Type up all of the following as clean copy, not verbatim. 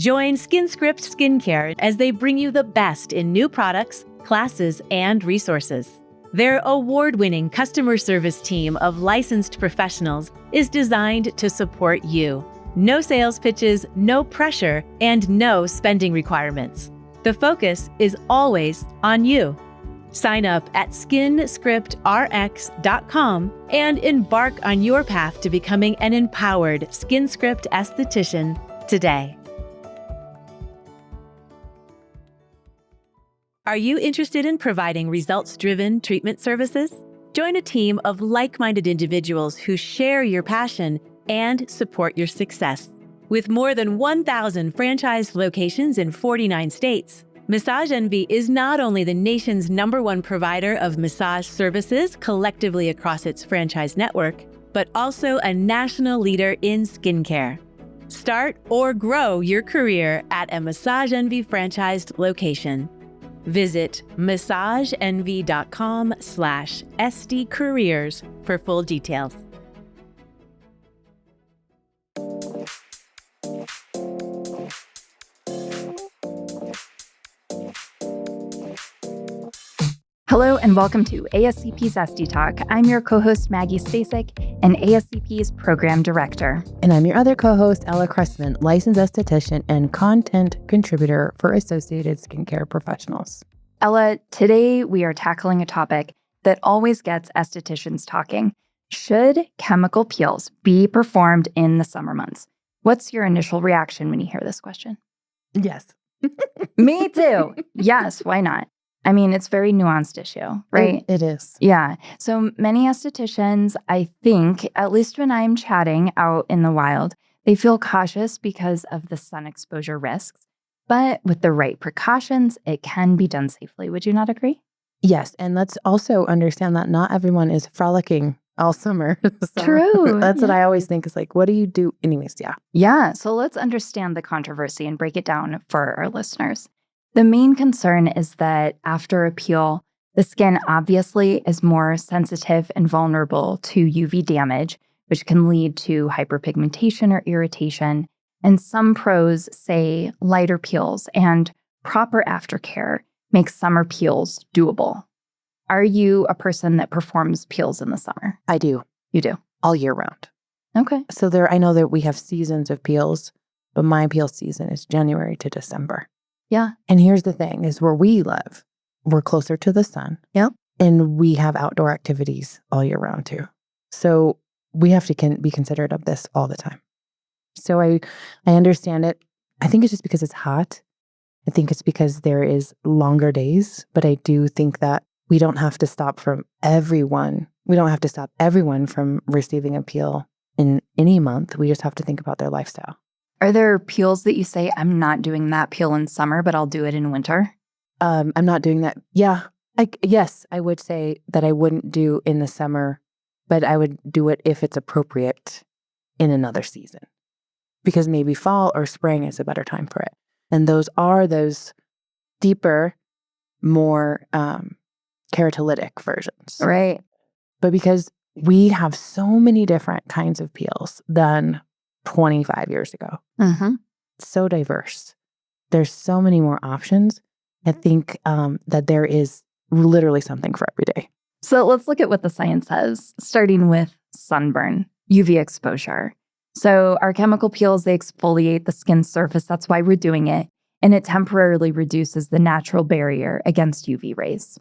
Join Skinscript Skincare as they bring you the best in new products, classes, and resources. Their award-winning customer service team of licensed professionals is designed to support you. No sales pitches, no pressure, and no spending requirements. The focus is always on you. Sign up at skinscriptrx.com and embark on your path to becoming an empowered Skinscript esthetician today. Are you interested in providing results-driven treatment services? Join a team of like-minded individuals who share your passion and support your success. With more than 1,000 franchised locations in 49 states, Massage Envy is not only the nation's #1 provider of massage services collectively across its franchise network, but also a national leader in skincare. Start or grow your career at a Massage Envy franchised location. Visit massageenvy.com/SDcareers for full details. Hello and welcome to ASCP's Esty Talk. I'm your co-host Maggie Staszcuk and ASCP's program director. And I'm your other co-host Ella Cressman, licensed esthetician and content contributor for Associated Skincare Professionals. Ella, today we are tackling a topic that always gets estheticians talking. Should chemical peels be performed in the summer months? What's your initial reaction when you hear this question? Yes. Me too. Yes, why not? I mean, it's a very nuanced issue, right? It is. Yeah. So many estheticians, I think, at least when I'm chatting out in the wild, they feel cautious because of the sun exposure risks. But with the right precautions, it can be done safely. Would you not agree? Yes. And let's also understand that not everyone is frolicking all summer. True. That's what I always think is like, what do you do? Anyways, yeah. Yeah. So let's understand the controversy and break it down for our listeners. The main concern is that after a peel, the skin obviously is more sensitive and vulnerable to UV damage, which can lead to hyperpigmentation or irritation. And some pros say lighter peels and proper aftercare make summer peels doable. Are you a person that performs peels in the summer? I do. You do? All year round. Okay. So I know that we have seasons of peels, but my peel season is January to December. Yeah. And here's the thing is where we live, we're closer to the sun. Yep. And we have outdoor activities all year round too. So we have to be considerate of this all the time. So I understand it. I think it's just because it's hot. I think it's because there is longer days, but I do think that we don't have to stop everyone from receiving a peel in any month. We just have to think about their lifestyle. Are there peels that you say, I'm not doing that peel in summer, but I'll do it in winter? I'm not doing that. Yeah. Yes, I would say that I wouldn't do in the summer, but I would do it if it's appropriate in another season. Because maybe fall or spring is a better time for it. And those are those deeper, more keratolytic versions. Right. But because we have so many different kinds of peels than 25 years ago. Mm-hmm. So diverse. There's so many more options. I think that there is literally something for every day. So let's look at what the science says, starting with sunburn, UV exposure. So our chemical peels, they exfoliate the skin surface. That's why we're doing it. And it temporarily reduces the natural barrier against UV rays.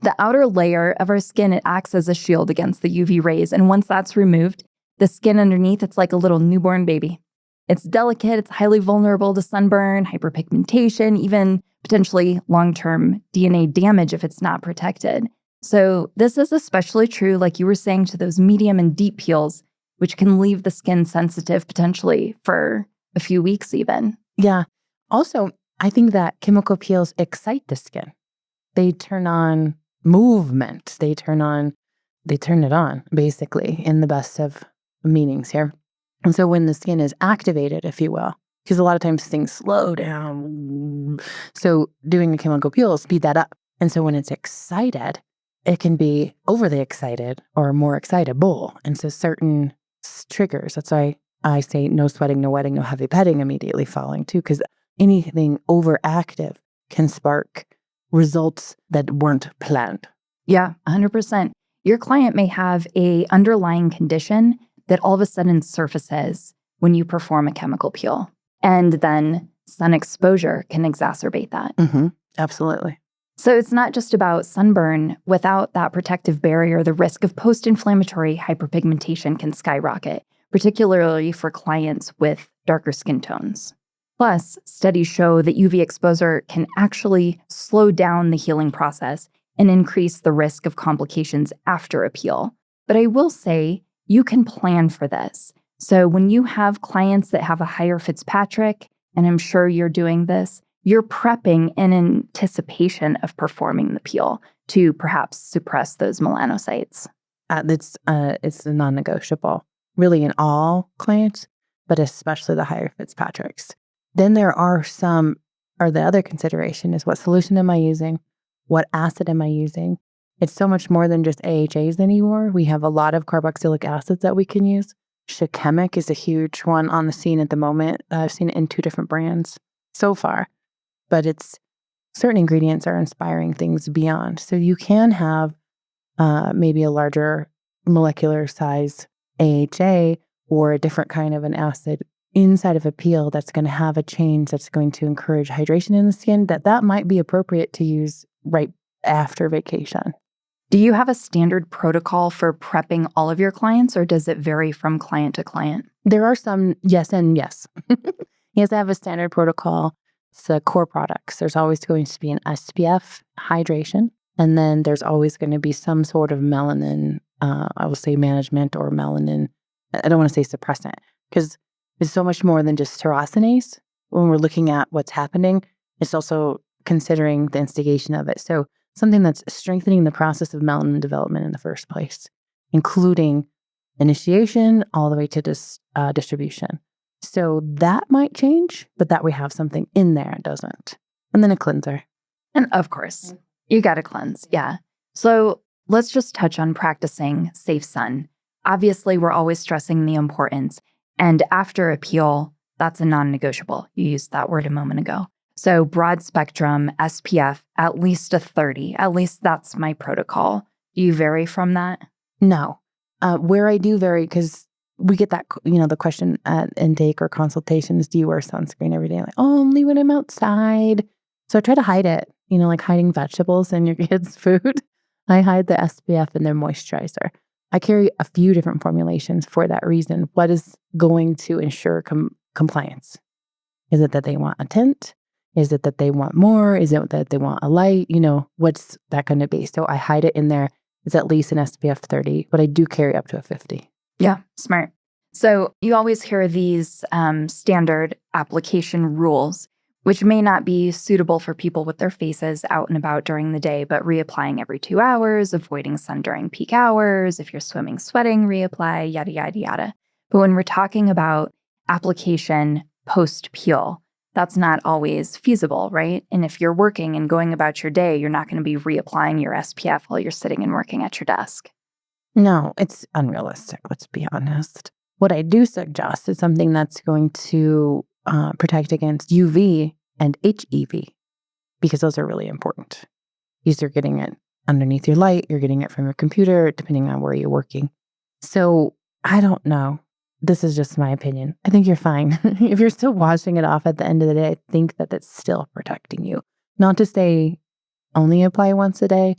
The outer layer of our skin, it acts as a shield against the UV rays. And once that's removed, the skin underneath, it's like a little newborn baby. It's delicate, it's highly vulnerable to sunburn, hyperpigmentation, even potentially long-term DNA damage if it's not protected. So this is especially true, like you were saying, to those medium and deep peels, which can leave the skin sensitive potentially for a few weeks even. Yeah. Also, I think that chemical peels excite the skin. They turn on movement. They turn it on, basically, in the best of meanings here. And so when the skin is activated, if you will, because a lot of times things slow down. So doing a chemical peel will speed that up. And so when it's excited, it can be overly excited or more excitable. And so certain triggers, that's why I say no sweating, no wetting, no heavy petting immediately following too, because anything overactive can spark results that weren't planned. Yeah, 100%. Your client may have a underlying condition that all of a sudden surfaces when you perform a chemical peel. And then sun exposure can exacerbate that. Absolutely. So it's not just about sunburn. Without that protective barrier, the risk of post-inflammatory hyperpigmentation can skyrocket, particularly for clients with darker skin tones. Plus, studies show that UV exposure can actually slow down the healing process and increase the risk of complications after a peel. But I will say, you can plan for this. So when you have clients that have a higher Fitzpatrick, and I'm sure you're doing this, you're prepping in anticipation of performing the peel to perhaps suppress those melanocytes. It's a non-negotiable, really, in all clients, but especially the higher Fitzpatricks. Then there are the other consideration is what solution am I using? What acid am I using? It's so much more than just AHAs anymore. We have a lot of carboxylic acids that we can use. Shikemic is a huge one on the scene at the moment. I've seen it in 2 different brands so far, but certain ingredients are inspiring things beyond. So you can have maybe a larger molecular size AHA or a different kind of an acid inside of a peel that's going to have a change that's going to encourage hydration in the skin, that might be appropriate to use right after vacation. Do you have a standard protocol for prepping all of your clients, or does it vary from client to client? There are some yes and yes. Yes, I have a standard protocol. It's core products. There's always going to be an SPF hydration, and then there's always going to be some sort of melanin, I will say management or melanin. I don't want to say suppressant, because it's so much more than just tyrosinase. When we're looking at what's happening, it's also considering the instigation of it. So something that's strengthening the process of melanin development in the first place, including initiation all the way to distribution. So that might change, but that we have something in there, it doesn't. And then a cleanser. And of course, you got to cleanse. Yeah. So let's just touch on practicing safe sun. Obviously, we're always stressing the importance. And after a peel, that's a non-negotiable. You used that word a moment ago. So broad spectrum SPF, at least a 30. At least that's my protocol. Do you vary from that? No. Where I do vary, because we get that, the question at intake or consultations, do you wear sunscreen every day? Like, only when I'm outside. So I try to hide it, like hiding vegetables in your kids' food. I hide the SPF in their moisturizer. I carry a few different formulations for that reason. What is going to ensure compliance? Is it that they want a tint? Is it that they want more? Is it that they want a light? What's that going to be? So I hide it in there. It's at least an SPF 30, but I do carry up to a 50. Yeah, smart. So you always hear these standard application rules, which may not be suitable for people with their faces out and about during the day, but reapplying every 2 hours, avoiding sun during peak hours, if you're swimming, sweating, reapply, yada, yada, yada. But when we're talking about application post-peel, that's not always feasible, right? And if you're working and going about your day, you're not going to be reapplying your SPF while you're sitting and working at your desk. No, it's unrealistic, let's be honest. What I do suggest is something that's going to protect against UV and HEV, because those are really important. You're getting it underneath your light, you're getting it from your computer, depending on where you're working. So I don't know. This is just my opinion. I think you're fine. If you're still washing it off at the end of the day, I think that it's still protecting you. Not to say only apply once a day.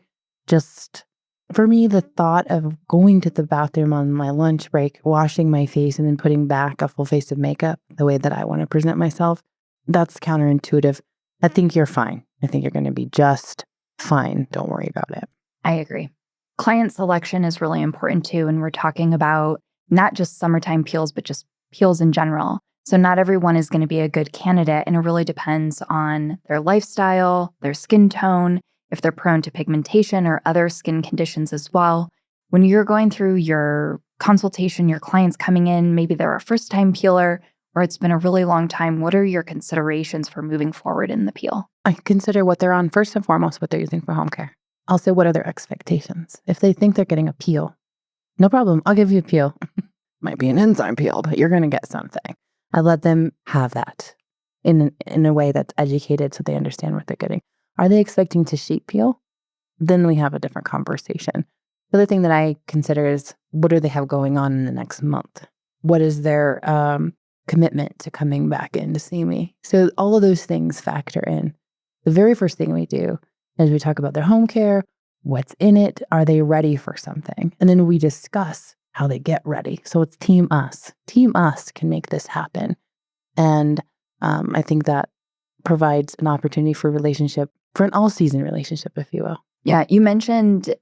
Just for me, the thought of going to the bathroom on my lunch break, washing my face, and then putting back a full face of makeup the way that I want to present myself, that's counterintuitive. I think you're fine. I think you're going to be just fine. Don't worry about it. I agree. Client selection is really important too. And we're talking about not just summertime peels, but just peels in general. So not everyone is going to be a good candidate, and it really depends on their lifestyle, their skin tone, if they're prone to pigmentation or other skin conditions as well. When you're going through your consultation, your client's coming in, maybe they're a first-time peeler, or it's been a really long time, what are your considerations for moving forward in the peel? I consider what they're on first and foremost, what they're using for home care. Also, what are their expectations? If they think they're getting a peel, no problem. I'll give you a peel. Might be an enzyme peel, but you're going to get something. I let them have that in a way that's educated so they understand what they're getting. Are they expecting to sheet peel? Then we have a different conversation. The other thing that I consider is, what do they have going on in the next month? What is their commitment to coming back in to see me? So all of those things factor in. The very first thing we do is we talk about their home care, what's in it, are they ready for something? And then we discuss how they get ready. So it's team us. Team us can make this happen. And I think that provides an opportunity for an all-season relationship, if you will. Yeah, you mentioned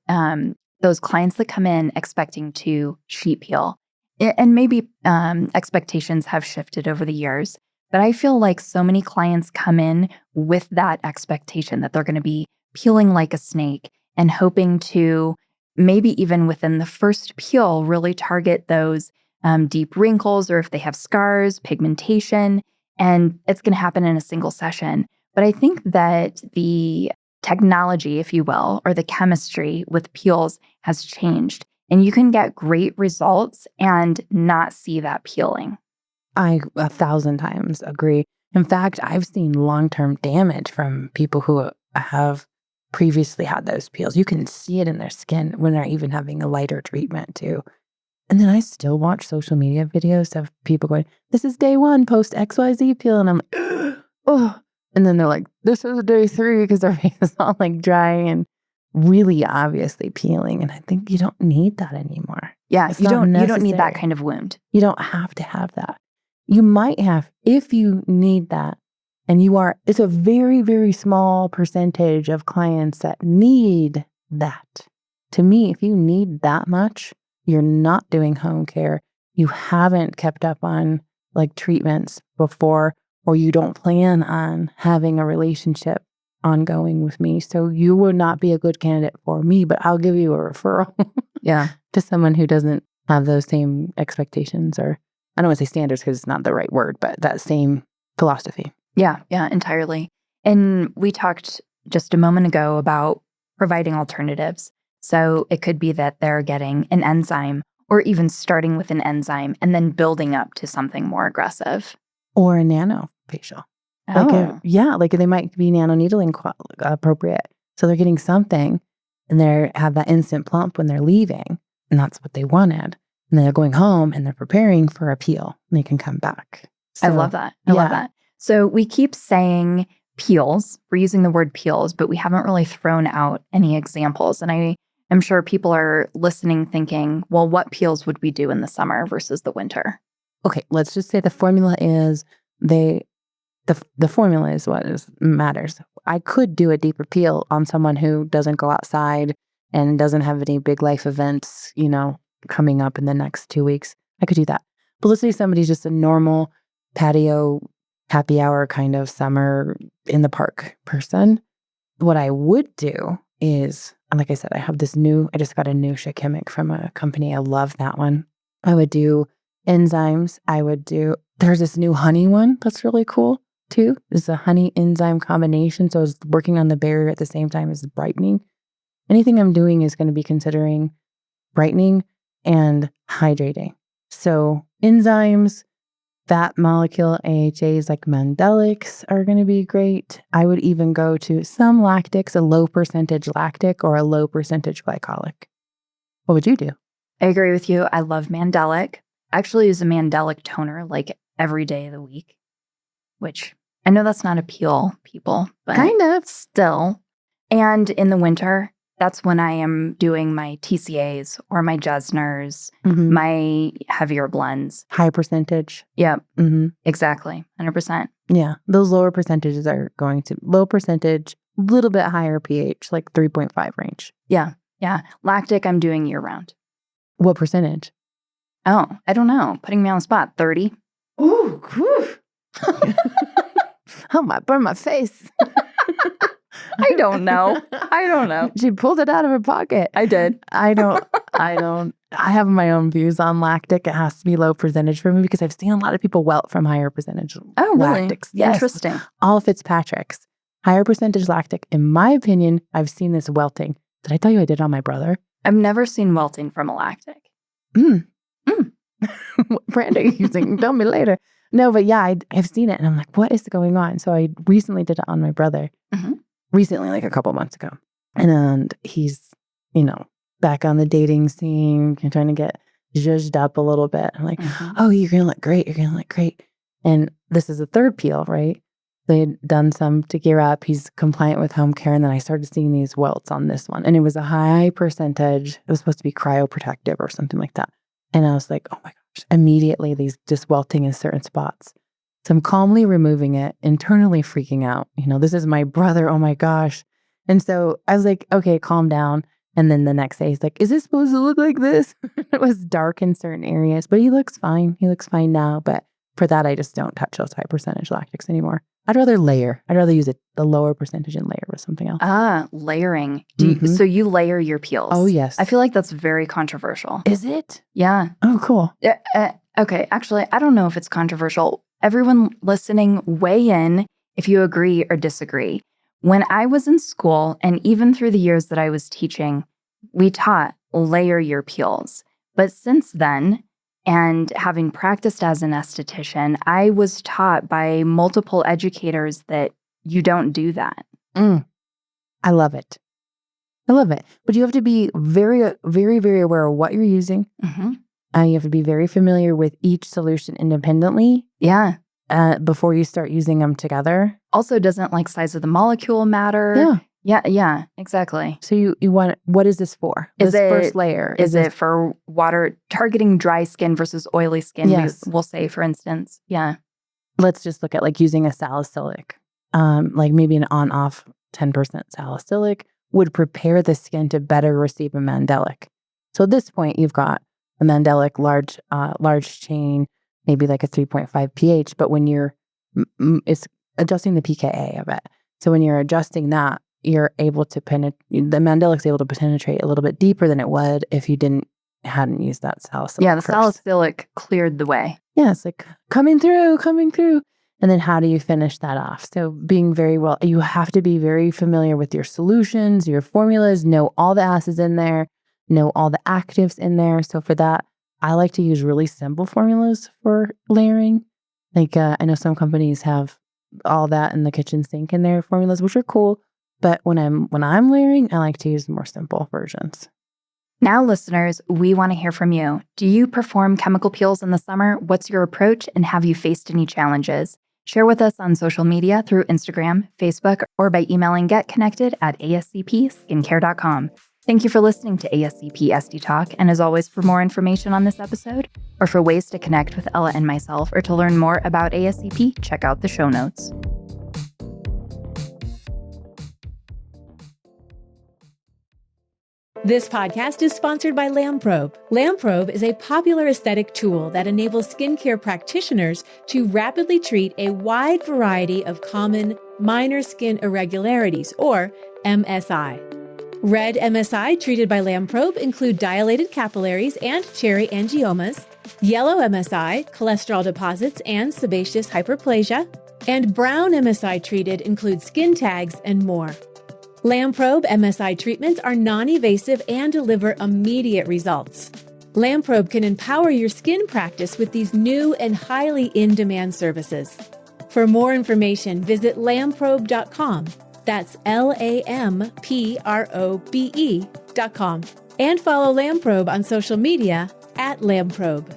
those clients that come in expecting to sheet peel. And maybe expectations have shifted over the years, but I feel like so many clients come in with that expectation that they're going to be peeling like a snake and hoping to maybe even within the first peel really target those deep wrinkles, or if they have scars, pigmentation, and it's going to happen in a single session. But I think that the technology, if you will, or the chemistry with peels has changed. And you can get great results and not see that peeling. I 1,000 times agree. In fact, I've seen long-term damage from people who have previously had those peels. You can see it in their skin when they're even having a lighter treatment too. And then I still watch social media videos of people going, this is day 1 post XYZ peel. And I'm like, oh. And then they're like, this is day 3 because their face is all like dry and really obviously peeling. And I think you don't need that anymore. Yeah, you don't need that kind of wound. You don't have to have that. You might have, if you need that, and it's a very, very small percentage of clients that need that. To me, if you need that much, you're not doing home care. You haven't kept up on like treatments before, or you don't plan on having a relationship ongoing with me. So you would not be a good candidate for me, but I'll give you a referral to someone who doesn't have those same expectations, or I don't want to say standards because it's not the right word, but that same philosophy. Yeah, entirely. And we talked just a moment ago about providing alternatives. So it could be that they're getting an enzyme, or even starting with an enzyme and then building up to something more aggressive. Or a nanofacial. Like they might be nanoneedling appropriate. So they're getting something and they have that instant plump when they're leaving. And that's what they wanted. And then they're going home and they're preparing for a peel and they can come back. So, I love that. I love that. So we keep saying peels. We're using the word peels, but we haven't really thrown out any examples. And I am sure people are listening thinking, well, what peels would we do in the summer versus the winter? Okay, let's just say the formula is the formula is what matters. I could do a deeper peel on someone who doesn't go outside and doesn't have any big life events, coming up in the next 2 weeks. I could do that. But let's say somebody's just a normal patio, happy hour kind of summer in the park person. What I would do is, like I said, I just got a new Shikimic from a company. I love that one. I would do enzymes. There's this new honey one that's really cool too. It's a honey enzyme combination. So it's working on the barrier at the same time as brightening. Anything I'm doing is going to be considering brightening and hydrating. So enzymes, fat molecule AHAs like mandelics are going to be great. I would even go to some lactics, a low percentage lactic or a low percentage glycolic. What would you do? I agree with you. I love mandelic. I actually use a mandelic toner like every day of the week, which I know that's not a peel, people, but kind of still. And in the winter, that's when I am doing my TCAs or my Jesners, my heavier blends. High percentage. Yep, exactly, 100%. Yeah, those lower percentages are going to low percentage, little bit higher pH, like 3.5 range. Yeah. Lactic, I'm doing year round. What percentage? Oh, I don't know. Putting me on the spot, 30. Ooh, I might burn my face. I don't know. She pulled it out of her pocket. I did. I have my own views on lactic. It has to be low percentage for me because I've seen a lot of people welt from higher percentage lactics. Yes. Interesting. All Fitzpatrick's. Higher percentage lactic, in my opinion, I've seen this welting. Did I tell you I did it on my brother? I've never seen welting from a lactic. What brand are you using? Tell me later. No, but yeah, I've seen it and I'm like, what is going on? So I recently did it on my brother. Recently, like a couple months ago. And he's, back on the dating scene and trying to get zhuzhed up a little bit. I'm like, oh, you're going to look great. You're going to look great. And this is the third peel, right? They had done some to gear up. He's compliant with home care. And then I started seeing these welts on this one. And it was a high percentage. It was supposed to be cryoprotective or something like that. And I was like, oh my gosh, immediately these just welting in certain spots. So I'm calmly removing it, internally freaking out. This is my brother. Oh my gosh. And so I was like, okay, calm down. And then the next day he's like, is this supposed to look like this? It was dark in certain areas, but he looks fine. He looks fine now. But for that, I just don't touch those high percentage lactics anymore. I'd rather layer. I'd rather use the lower percentage and layer with something else. Layering. So you layer your peels? Oh, yes. I feel like that's very controversial. Is it? Yeah. Oh, cool. Okay. Actually, I don't know if it's controversial. Everyone listening, weigh in if you agree or disagree. When I was in school, and even through the years that I was teaching, we taught layer your peels. But since then, and having practiced as an esthetician, I was taught by multiple educators that you don't do that. I love it. I love it. But you have to be very, very, very aware of what you're using. You have to be very familiar with each solution independently. Yeah. Before you start using them together. Also, doesn't like size of the molecule matter? Yeah, exactly. So you want, what is this for? First layer. Is it for water targeting dry skin versus oily skin? Yes. We'll say, for instance. Yeah. Let's just look at like using a salicylic, like maybe an on-off 10% salicylic would prepare the skin to better receive a mandelic. So at this point, you've got a mandelic large chain, maybe like a 3.5 pH, but when it's adjusting the pKa of it. So when you're adjusting that, you're able to the mandelic's able to penetrate a little bit deeper than it would if you hadn't used that salicylic. Yeah, the salicylic cleared the way. Yeah, it's like coming through. And then how do you finish that off? So you have to be very familiar with your solutions, your formulas, know all the acids in there, know all the actives in there. So for that, I like to use really simple formulas for layering. Like I know some companies have all that in the kitchen sink in their formulas, which are cool. But when I'm layering, I like to use more simple versions. Now, listeners, we want to hear from you. Do you perform chemical peels in the summer? What's your approach? And have you faced any challenges? Share with us on social media through Instagram, Facebook, or by emailing getconnected@ascpskincare.com. Thank you for listening to ASCP Esty Talk. And as always, for more information on this episode, or for ways to connect with Ella and myself, or to learn more about ASCP, check out the show notes. This podcast is sponsored by Lamprobe. Lamprobe is a popular aesthetic tool that enables skincare practitioners to rapidly treat a wide variety of common minor skin irregularities, or MSI. Red MSI treated by Lamprobe include dilated capillaries and cherry angiomas, yellow MSI, cholesterol deposits and sebaceous hyperplasia, and brown MSI treated include skin tags and more. Lamprobe MSI treatments are non-invasive and deliver immediate results. Lamprobe can empower your skin practice with these new and highly in-demand services. For more information, visit lamprobe.com. That's LAMPROBE.com. And follow Lamprobe on social media @Lamprobe.